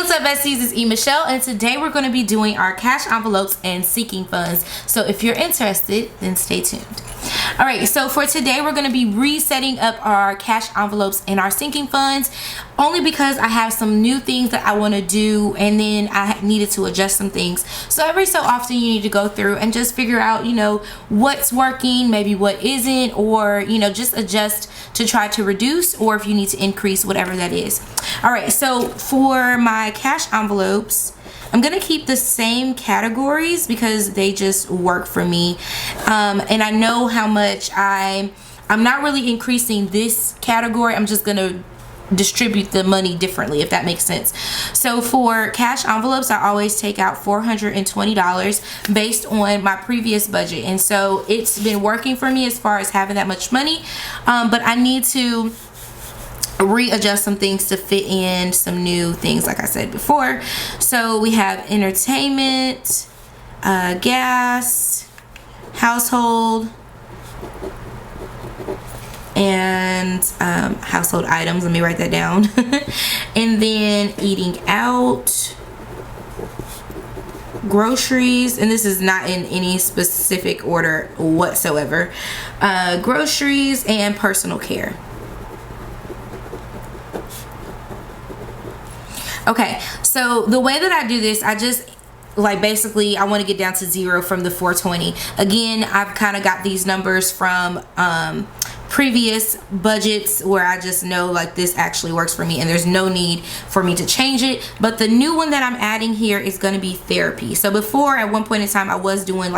what's up, besties? It's Elaine Michelle, and today we're going to be doing our cash envelopes and sinking funds. So if you're interested, then stay tuned. All right, so for today we're going to be resetting up our cash envelopes and our sinking funds, only because I have some new things that I want to do, and then I needed to adjust some things. So every so often you need to go through and just figure out, what's working, maybe what isn't, or just adjust to try to reduce, or if you need to increase, whatever that is. All right, so for my cash envelopes, I'm gonna keep the same categories because they just work for me, and I know how much I'm not really increasing this category. I'm just gonna distribute the money differently, if that makes sense. So for cash envelopes, I always take out $420 based on my previous budget, and so it's been working for me as far as having that much money, but I need to readjust some things to fit in some new things, like I said before. So we have entertainment, gas, household, and household items. Let me write that down. And then eating out, groceries, and this is not in any specific order whatsoever, groceries, and personal care. Okay, so the way that I do this, I just basically I want to get down to zero from the 420. Again, I've kind of got these numbers from previous budgets where I just know this actually works for me and there's no need for me to change it. But the new one that I'm adding here is going to be therapy. So before, at one point in time, I was doing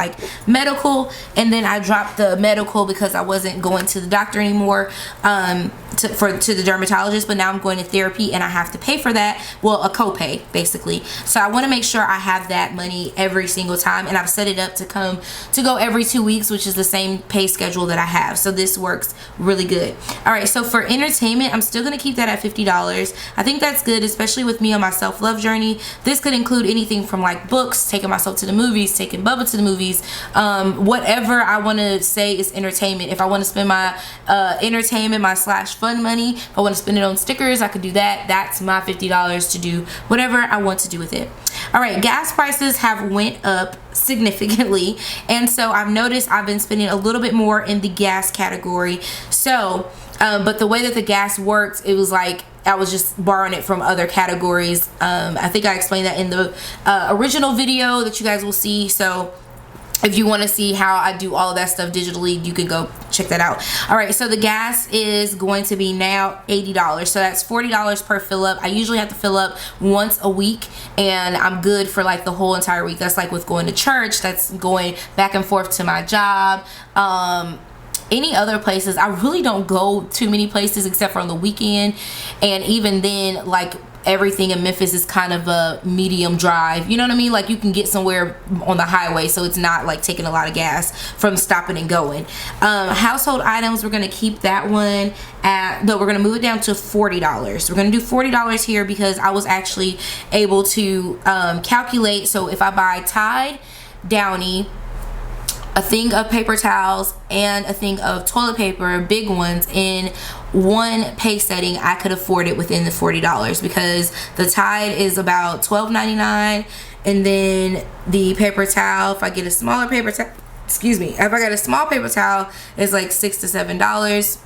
medical, and then I dropped the medical because I wasn't going to the doctor anymore, to the dermatologist. But now I'm going to therapy and I have to pay for that, well, a copay basically. So I want to make sure I have that money every single time, and I've set it up to go every 2 weeks, which is the same pay schedule that I have. So this works really good. All right, so for entertainment, I'm still gonna keep that at $50. I think that's good, especially with me on my self-love journey. This could include anything from books, taking myself to the movies, taking Bubba to the movies, whatever I want to say is entertainment. If I want to spend my entertainment, my /fun money, if I want to spend it on stickers, I could do that. That's my $50 to do whatever I want to do with it. All right, gas prices have went up significantly, and so I've noticed I've been spending a little bit more in the gas category. So but the way that the gas works, it was I was just borrowing it from other categories. I think I explained that in the original video that you guys will see. So if you want to see how I do all of that stuff digitally, you can go check that out. All right, so the gas is going to be now $80. So that's $40 per fill up. I usually have to fill up once a week, and I'm good for the whole entire week. That's with going to church. That's going back and forth to my job. Any other places, I really don't go too many places except for on the weekend, and even then everything in Memphis is kind of a medium drive, you know what I mean? You can get somewhere on the highway, so it's not taking a lot of gas from stopping and going. Household items, we're gonna keep that one we're gonna move it down to $40. We're gonna do $40 here because I was actually able to calculate. So if I buy Tide, Downy, a thing of paper towels, and a thing of toilet paper, big ones, in one pay setting, I could afford it within the $40, because the Tide is about $12.99, and then the paper towel, if I get a smaller paper towel, if I got a small paper towel, it's $6 to $7.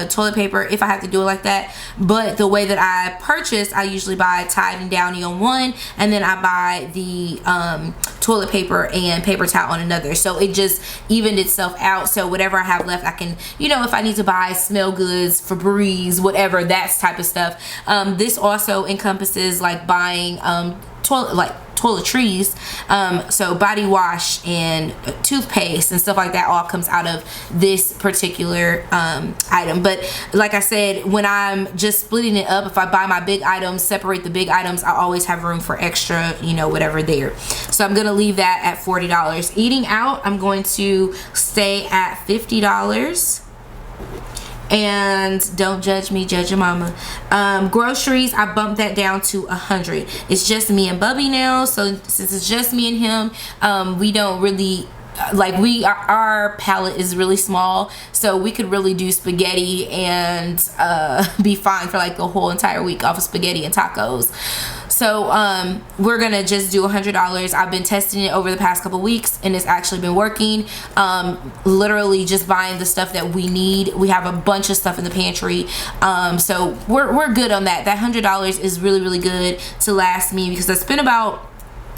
Toilet paper, if I have to do it like that. But the way that I purchase, I usually buy Tide and Downy on one, and then I buy the toilet paper and paper towel on another. So it just evened itself out. So whatever I have left, I can, if I need to buy smell goods, Febreze, whatever, that type of stuff. This also encompasses buying toiletries, so body wash and toothpaste and stuff like that all comes out of this particular item. But like I said, when I'm just splitting it up, if I buy my big items, separate the big items, I always have room for extra, whatever there. So I'm gonna leave that at $40. Eating out, I'm going to stay at $50. And don't judge me, judge your mama. Groceries, I bumped that down to $100. It's just me and Bubby now, so since it's just me and him, we don't really our palate is really small, so we could really do spaghetti and be fine for the whole entire week off of spaghetti and tacos. So we're gonna just do $100. I've been testing it over the past couple weeks and it's actually been working. Literally just buying the stuff that we need. We have a bunch of stuff in the pantry, so we're good on that. That $100 is really good to last me, because I spend about,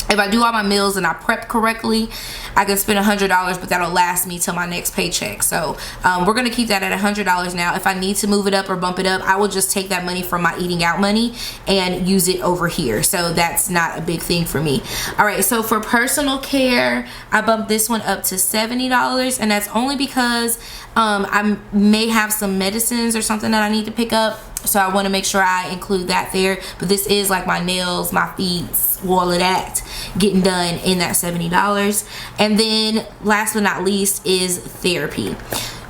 if I do all my meals and I prep correctly, I can spend $100, but that'll last me till my next paycheck. So we're gonna keep that at $100 now. If I need to move it up or bump it up, I will just take that money from my eating out money and use it over here. So that's not a big thing for me. All right, so for personal care, I bumped this one up to $70, and that's only because I may have some medicines or something that I need to pick up. So I want to make sure I include that there. But this is like my nails, my feet, all of that getting done in that $70. And then last but not least is therapy.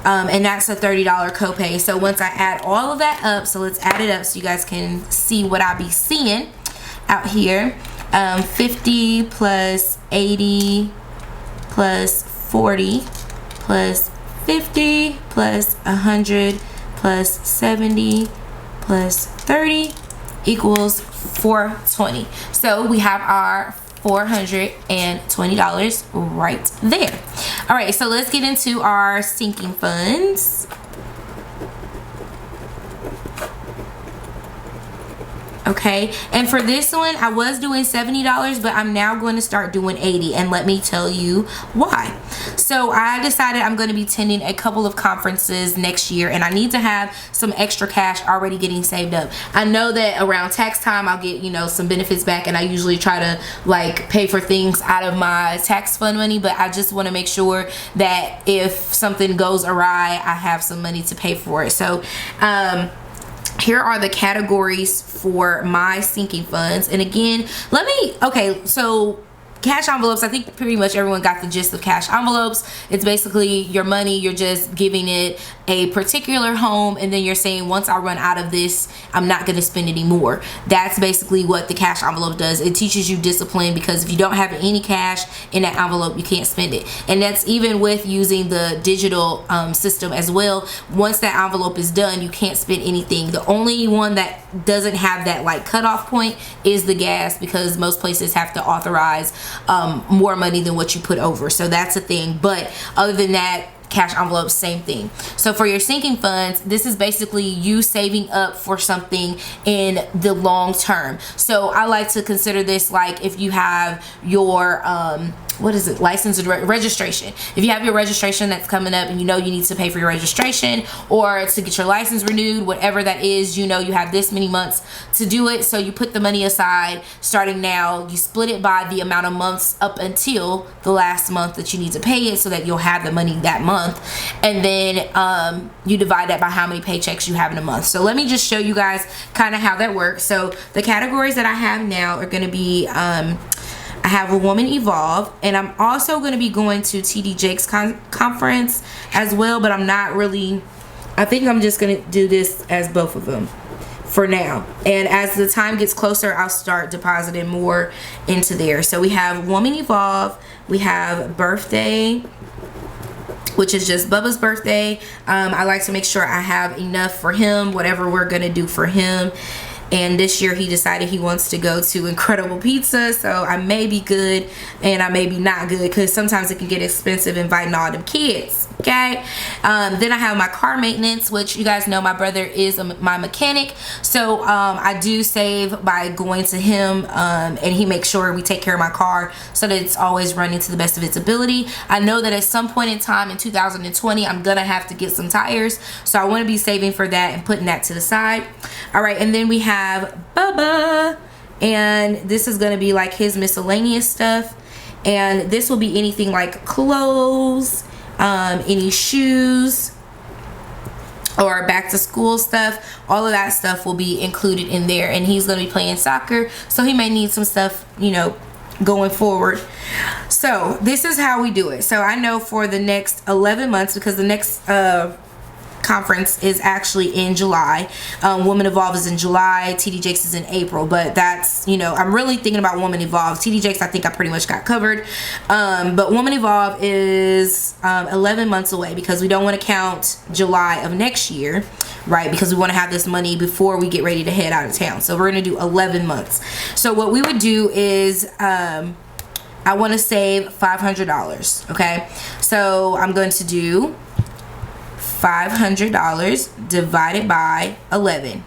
And that's a $30 copay. So once I add all of that up, so let's add it up so you guys can see what I be seeing out here. 50 plus 80 plus 40 plus 50 plus 100 plus 70 plus 30 equals $420. So we have our $420 right there. All right, so let's get into our sinking funds. Okay, and for this one I was doing $70, but I'm now going to start doing $80, and let me tell you why. So I decided I'm going to be attending a couple of conferences next year, and I need to have some extra cash already getting saved up. I know that around tax time I'll get, you know, some benefits back, and I usually try to like pay for things out of my tax fund money, but I just want to make sure that if something goes awry, I have some money to pay for it. So here are the categories for my sinking funds. And again, okay, so cash envelopes, I think pretty much everyone got the gist of cash envelopes. It's basically your money, you're just giving it a particular home, and then you're saying, once I run out of this, I'm not going to spend any more. That's basically what the cash envelope does. It teaches you discipline, because if you don't have any cash in that envelope, you can't spend it. And that's even with using the digital system as well. Once that envelope is done, you can't spend anything. The only one that doesn't have that like cutoff point is the gas, because most places have to authorize more money than what you put over. So that's a thing. But other than that, cash envelopes, same thing. So for your sinking funds, this is basically you saving up for something in the long term. So I like to consider this like if you have your what is it, license or registration. If you have your registration that's coming up and you know you need to pay for your registration or to get your license renewed, whatever that is, you know you have this many months to do it. So you put the money aside starting now, you split it by the amount of months up until the last month that you need to pay it, so that you'll have the money that month, and then you divide that by how many paychecks you have in a month. So let me just show you guys kind of how that works. So the categories that I have now are going to be I have a Woman Evolve, and I'm also going to be going to TD Jakes conference as well, but I'm not really, I think I'm just going to do this as both of them for now, and as the time gets closer I'll start depositing more into there. So we have Woman Evolve, we have Birthday, which is just Bubba's birthday. I like to make sure I have enough for him, whatever we're going to do for him. And this year he decided he wants to go to Incredible Pizza, so I may be good and I may be not good, because sometimes it can get expensive inviting all them kids. Okay, then I have my car maintenance, which you guys know my brother is my mechanic, so I do save by going to him, and he makes sure we take care of my car so that it's always running to the best of its ability. I know that at some point in time in 2020 I'm gonna have to get some tires, so I want to be saving for that and putting that to the side. All right, and then we have Bubba, and this is gonna be like his miscellaneous stuff, and this will be anything like clothes, any shoes or back to school stuff. All of that stuff will be included in there, and he's gonna be playing soccer, so he may need some stuff, you know, going forward. So this is how we do it. So I know for the next 11 months, because the next conference is actually in July. Woman Evolve is in July. TD Jakes is in April. But that's, you know, I'm really thinking about Woman Evolve. TD Jakes, I think I pretty much got covered. But Woman Evolve is 11 months away, because we don't want to count July of next year, right? Because we want to have this money before we get ready to head out of town. So we're going to do 11 months. So what we would do is I want to save $500. Okay, so I'm going to do $500 divided by 11,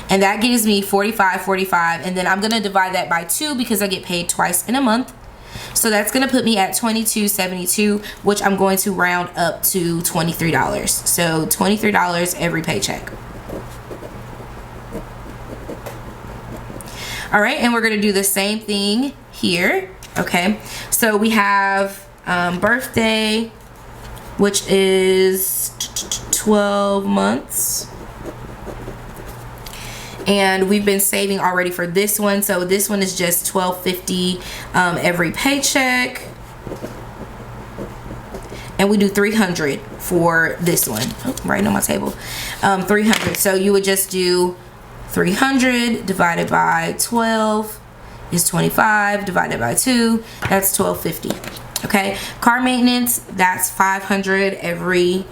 and that gives me 45, and then I'm going to divide that by 2 because I get paid twice in a month. So that's going to put me at $22.72, which I'm going to round up to $23. So $23 every paycheck. All right, and we're going to do the same thing here. Okay, so we have birthday, which is 12 months. And we've been saving already for this one. So this one is just $12.50 every paycheck. And we do $300 for this one. Oh, right on my table. $300. So you would just do 300 divided by 12 is 25, divided by 2, that's $12.50. Okay, car maintenance, that's $500 every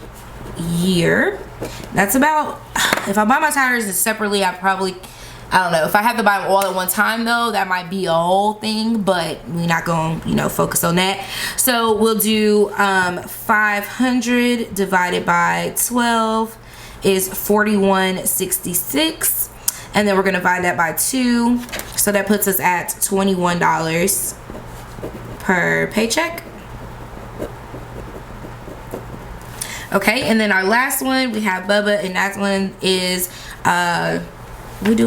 year. That's about, if I buy my tires separately, I don't know, if I have to buy them all at one time though, that might be a whole thing, but we're not going to, you know, focus on that. So we'll do 500 divided by 12 is $41.66. And then we're going to divide that by 2. So that puts us at $21 per paycheck. Okay, and then our last one, we have Bubba, and that one is, we're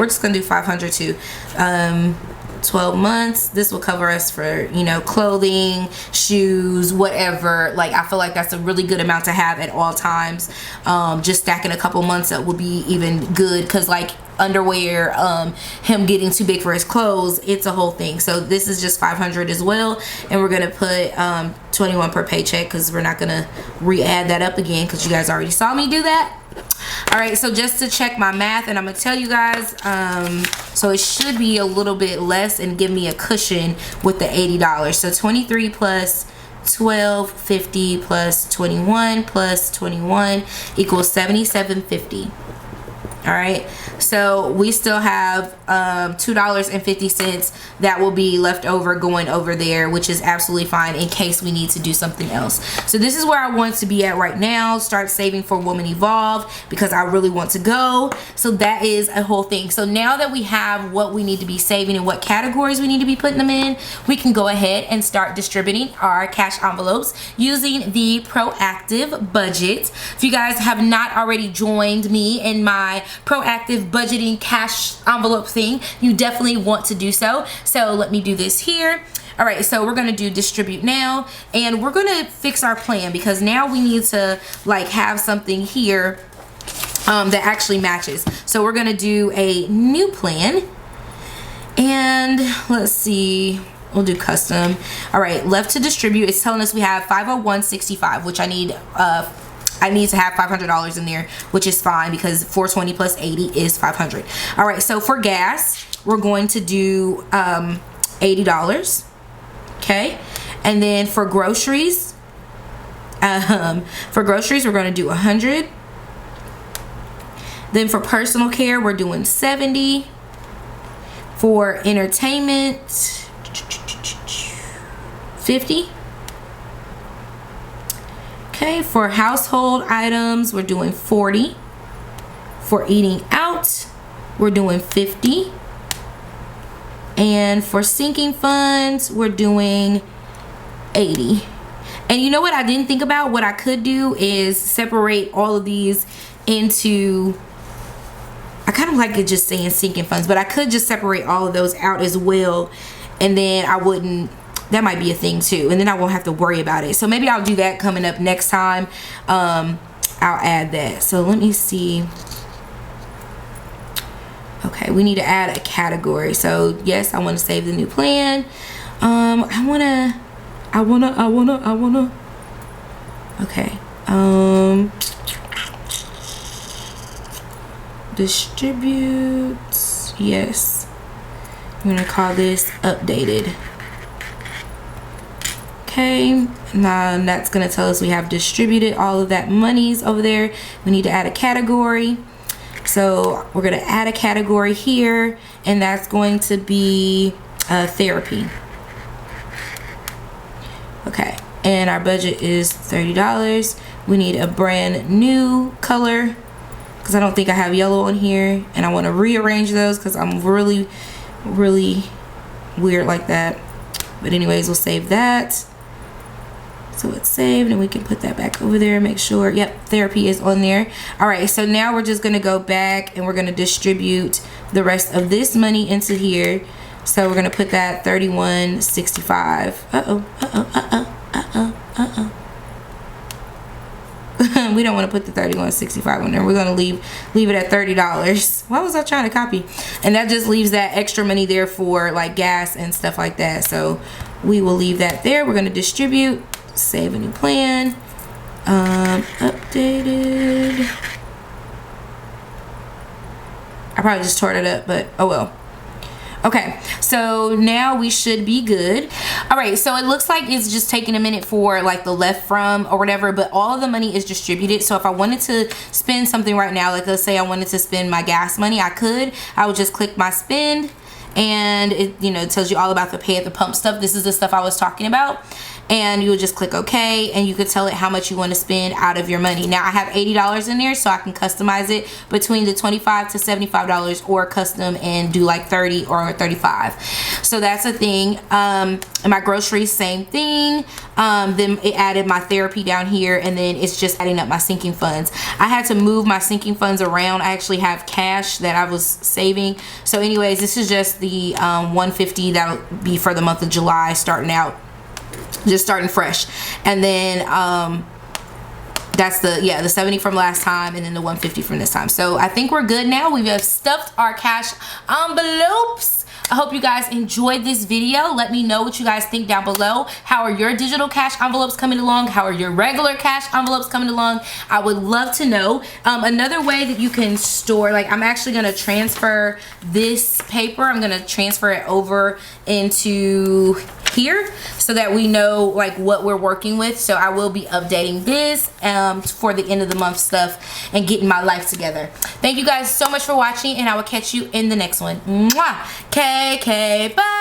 just going to do 500 too. 12 months. This will cover us for, you know, clothing, shoes, whatever. Like, I feel like that's a really good amount to have at all times. Just stacking a couple months up would be even good, because like underwear, him getting too big for his clothes, it's a whole thing. So this is just 500 as well, and we're gonna put 21 per paycheck, because we're not gonna re-add that up again, because you guys already saw me do that. All right, so just to check my math, and I'm gonna tell you guys, so it should be a little bit less and give me a cushion with the $80. So 23 plus 12.50 plus 21 plus 21 equals $77.50. All right, so we still have $2.50 that will be left over going over there, which is absolutely fine in case we need to do something else. So this is where I want to be at right now. Start saving for Woman Evolve, because I really want to go. So that is a whole thing. So now that we have what we need to be saving and what categories we need to be putting them in, we can go ahead and start distributing our cash envelopes using the proactive budget. If you guys have not already joined me in my proactive budgeting cash envelope thing, you definitely want to do so. So let me do this here. All right, so we're gonna do distribute now, and we're gonna fix our plan, because now we need to like have something here that actually matches. So we're gonna do a new plan, and let's see, we'll do custom. All right, left to distribute, it's telling us we have 501.65, which I need to have $500 in there, which is fine, because 420 plus 80 is 500. All right, so for gas, we're going to do $80. Okay, and then for groceries, we're going to do 100. Then for personal care, we're doing 70. For entertainment, 50. Okay, for household items, we're doing 40. For eating out, we're doing 50. And for sinking funds, we're doing 80. And you know what I didn't think about? What I could do is separate all of these into, I kind of like it just saying sinking funds, but I could just separate all of those out as well, and then I wouldn't, that might be a thing too, and then I won't have to worry about it. So maybe I'll do that coming up next time. I'll add that. So let me see. Okay, we need to add a category. So yes, I want to save the new plan. I wanna. Okay, Distribute, yes. I'm gonna call this updated. Okay, now that's gonna tell us we have distributed all of that monies over there. We need to add a category. So we're gonna add a category here, and that's going to be therapy. Okay, and our budget is $30. We need a brand new color, because I don't think I have yellow on here, and I want to rearrange those because I'm really weird like that. But anyways, we'll save that. So it's saved, and we can put that back over there. Make sure, yep, therapy is on there. All right, so now we're just gonna go back and we're gonna distribute the rest of this money into here. So we're gonna put that $31.65. We don't want to put the $31.65 on there. We're gonna leave it at $30. Why was I trying to copy? And that just leaves that extra money there for like gas and stuff like that. So we will leave that there. We're gonna distribute, save a new plan, updated. I probably just tore it up, but oh well. Okay, so now we should be good. All right, so it looks like it's just taking a minute for like the left from or whatever, but all of the money is distributed. So if I wanted to spend something right now, like let's say I wanted to spend my gas money, I would just click my spend, and it, you know, it tells you all about the pay at the pump stuff. This is the stuff I was talking about. And you would just click OK, and you could tell it how much you want to spend out of your money. Now I have $80 in there, so I can customize it between the $25 to $75, or custom and do like 30 or 35. So that's a thing. And my groceries, same thing. Then it added my therapy down here, and then it's just adding up my sinking funds. I had to move my sinking funds around. I actually have cash that I was saving. So anyways, this is just the $150 that'll be for the month of July, starting out. Just starting fresh. And then that's the 70 from last time, and then the 150 from this time. So I think we're good now. We have stuffed our cash envelopes. I hope you guys enjoyed this video. Let me know what you guys think down below. How are your digital cash envelopes coming along? How are your regular cash envelopes coming along? I would love to know. Another way that you can store, like I'm actually gonna transfer this paper. I'm gonna transfer it over into here so that we know like what we're working with. So I will be updating this for the end of the month stuff and getting my life together. Thank you guys so much for watching, and I will catch you in the next one. Mwah! KK, bye!